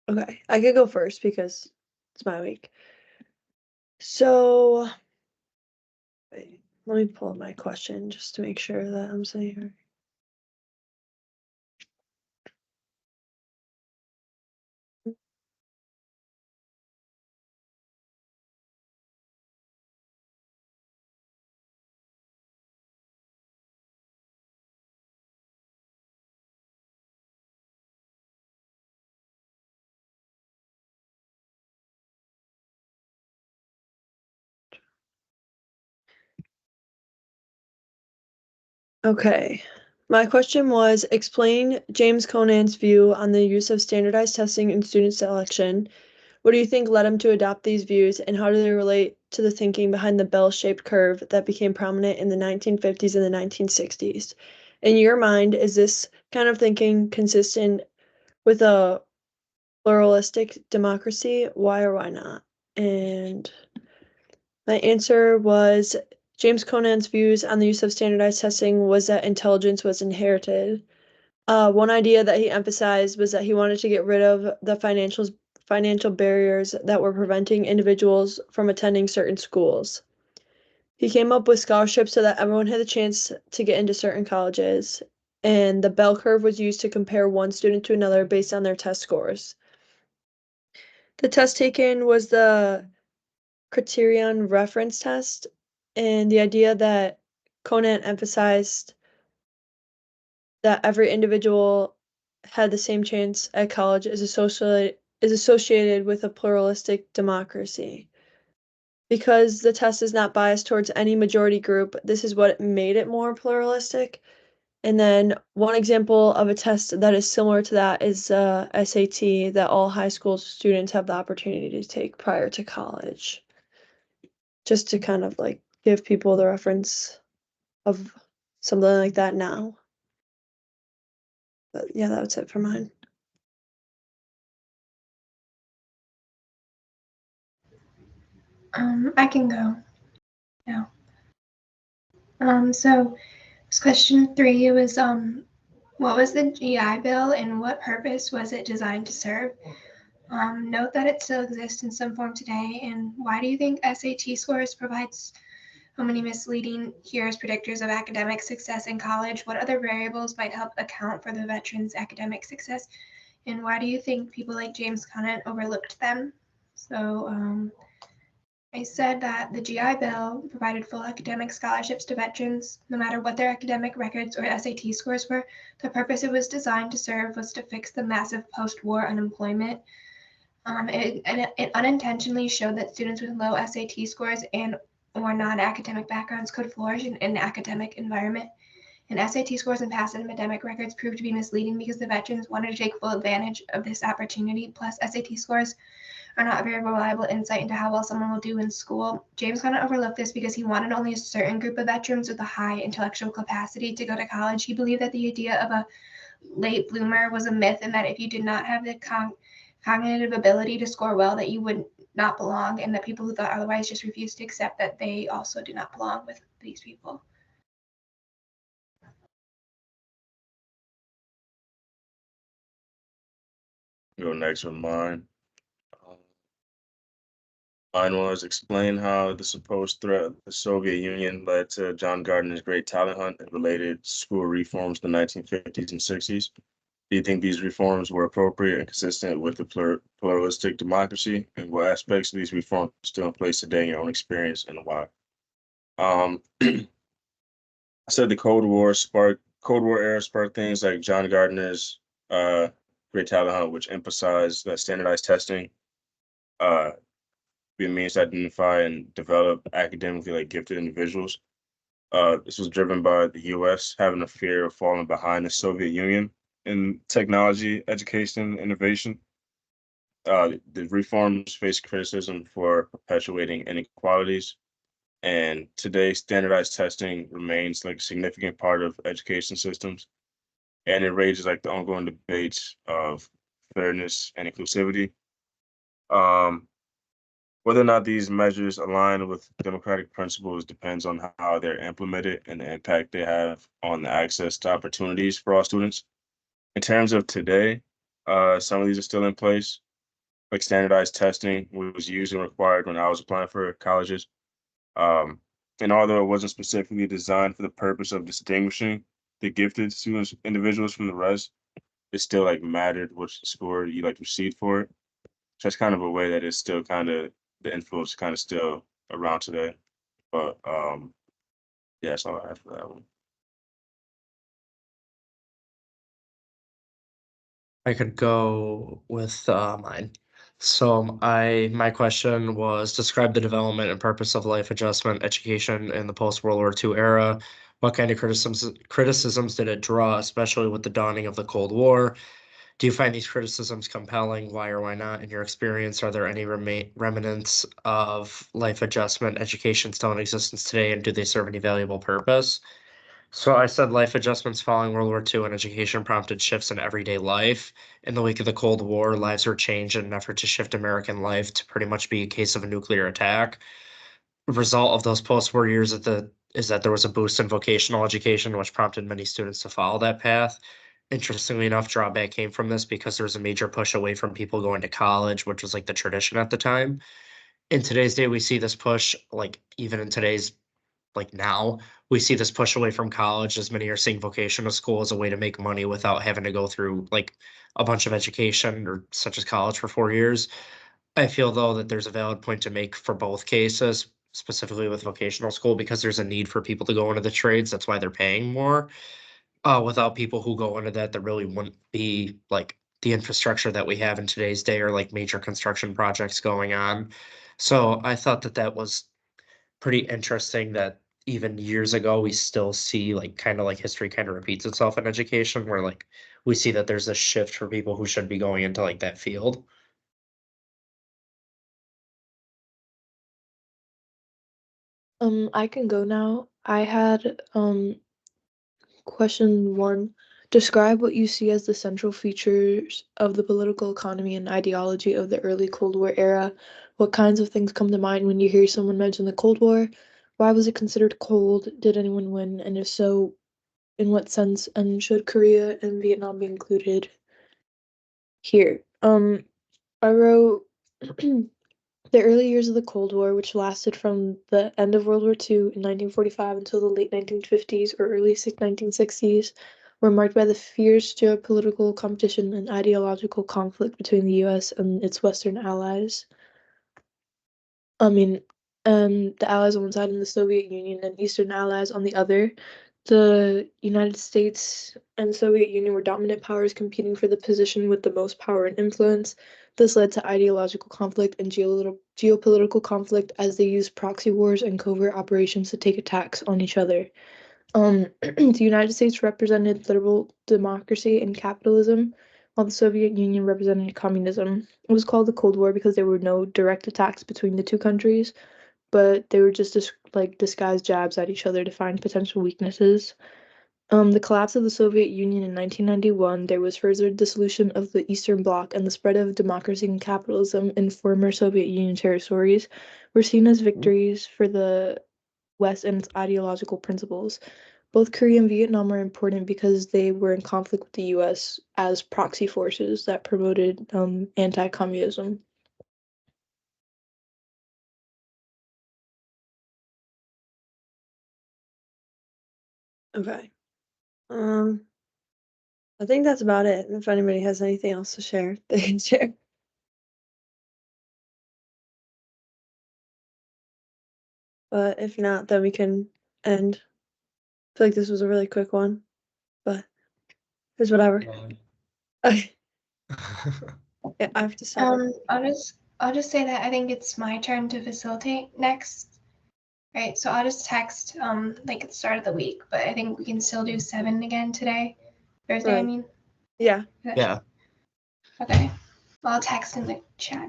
Okay, I could go first because it's my week. So, wait, let me pull up my question just to make sure that I'm saying it. Okay. My question was explain James Conant's view on the use of standardized testing in student selection. What do you think led him to adopt these views, and how do they relate to the thinking behind the bell-shaped curve that became prominent in the 1950s and the 1960s? In your mind, is this kind of thinking consistent with a pluralistic democracy? Why or why not? And my answer was James Conant's views on the use of standardized testing was that intelligence was inherited. One idea that he emphasized was that he wanted to get rid of the financial barriers that were preventing individuals from attending certain schools. He came up with scholarships so that everyone had the chance to get into certain colleges, and the bell curve was used to compare one student to another based on their test scores. The test taken was the criterion reference test, and the idea that Conant emphasized that every individual had the same chance at college is associated with a pluralistic democracy. Because the test is not biased towards any majority group, this is what made it more pluralistic. And then one example of a test that is similar to that is SAT that all high school students have the opportunity to take prior to college. Just to kind of like give people the reference of something like that now. But yeah, that's it for mine. I can go now. So question 3 was what was the GI Bill and what purpose was it designed to serve? Note that it still exists in some form today, and why do you think SAT scores provide so many misleading here as predictors of academic success in college? What other variables might help account for the veterans' academic success, and why do you think people like James Conant overlooked them? So I said that the GI Bill provided full academic scholarships to veterans, no matter what their academic records or SAT scores were. The purpose it was designed to serve was to fix the massive post-war unemployment. It unintentionally showed that students with low SAT scores and or non-academic backgrounds could flourish in an academic environment. And SAT scores and past academic records proved to be misleading because the veterans wanted to take full advantage of this opportunity. Plus, SAT scores are not a very reliable insight into how well someone will do in school. James kind of overlooked this because he wanted only a certain group of veterans with a high intellectual capacity to go to college. He believed that the idea of a late bloomer was a myth and that if you did not have the cognitive ability to score well, that you would not belong, and that people who thought otherwise just refused to accept that they also do not belong with these people. Go next with mine. Mine was explain how the supposed threat of the Soviet Union led to John Gardner's Great Talent Hunt and related school reforms in the 1950s and 60s. Do you think these reforms were appropriate and consistent with the pluralistic democracy? And what aspects of these reforms are still in place today in your own experience and why? I said the Cold War era sparked things like John Gardner's Great Talent Hunt, which emphasized that standardized testing uh, be a means to identify and develop academically like gifted individuals. This was driven by the U.S. having a fear of falling behind the Soviet Union in technology, education, innovation. The reforms face criticism for perpetuating inequalities, and today standardized testing remains like a significant part of education systems, and it raises like the ongoing debates of fairness and inclusivity. Um, Whether or not these measures align with democratic principles depends on how they're implemented and the impact they have on the access to opportunities for all students. In terms of today, some of these are still in place, like standardized testing was used and required when I was applying for colleges. And although it wasn't specifically designed for the purpose of distinguishing the gifted students, individuals from the rest, it still like mattered which score you like received for it. So that's kind of a way that it's still kind of the influence kind of still around today. But yeah, that's all I have for that one. I could go with mine. So my question was describe the development and purpose of life adjustment education in the post-World War II era. What kind of criticisms did it draw, especially with the dawning of the Cold War? Do you find these criticisms compelling? Why or why not? In your experience, are there any remnants of life adjustment education still in existence today, and do they serve any valuable purpose? So I said life adjustments following World War II and education prompted shifts in everyday life. In the wake of the Cold War, lives were changed in an effort to shift American life to pretty much be a case of a nuclear attack. The result of those post-war years is that there was a boost in vocational education, which prompted many students to follow that path. Interestingly enough, drawback came from this because there was a major push away from people going to college, which was like the tradition at the time. In today's day, we see this push, like even in today's like now we see this push away from college as many are seeing vocational school as a way to make money without having to go through like a bunch of education or such as college for 4 years. I feel though that there's a valid point to make for both cases, specifically with vocational school, because there's a need for people to go into the trades. That's why they're paying more. Without people who go into that, there really wouldn't be like the infrastructure that we have in today's day or like major construction projects going on. So I thought that that was pretty interesting that even years ago we still see like kind of like history kind of repeats itself in education where like we see that there's a shift for people who should be going into like that field. I can go now. I had question one. Describe what you see as the central features of the political economy and ideology of the early Cold War era. What kinds of things come to mind when you hear someone mention the Cold War? Why was it considered cold? Did anyone win? And if so, in what sense? And should Korea and Vietnam be included here? I wrote the early years of the Cold War, which lasted from the end of World War II in 1945 until the late 1950s or early 1960s, were marked by the fierce geopolitical competition and ideological conflict between the US and its Western allies. I mean, the Allies on one side and the Soviet Union and Eastern Allies on the other. The United States and Soviet Union were dominant powers competing for the position with the most power and influence. This led to ideological conflict and geopolitical conflict as they used proxy wars and covert operations to take attacks on each other. The United States represented liberal democracy and capitalism, while the Soviet Union represented communism. It was called the Cold War because there were no direct attacks between the two countries, but they were just like disguised jabs at each other to find potential weaknesses. The collapse of the Soviet Union in 1991, there was further dissolution of the Eastern Bloc, and the spread of democracy and capitalism in former Soviet Union territories were seen as victories for the West and its ideological principles. Both Korea and Vietnam are important because they were in conflict with the US as proxy forces that promoted anti-communism. Okay. I think that's about it. If anybody has anything else to share, they can share. But if not, then we can end. I feel like this was a really quick one, but it's whatever. Okay. Yeah, I have to start. I'll just say that I think it's my turn to facilitate next. Right, so I'll just text like at the start of the week, but I think we can still do 7 again today. Thursday, I Right. mean. Yeah. Yeah. Okay. I'll text in the chat.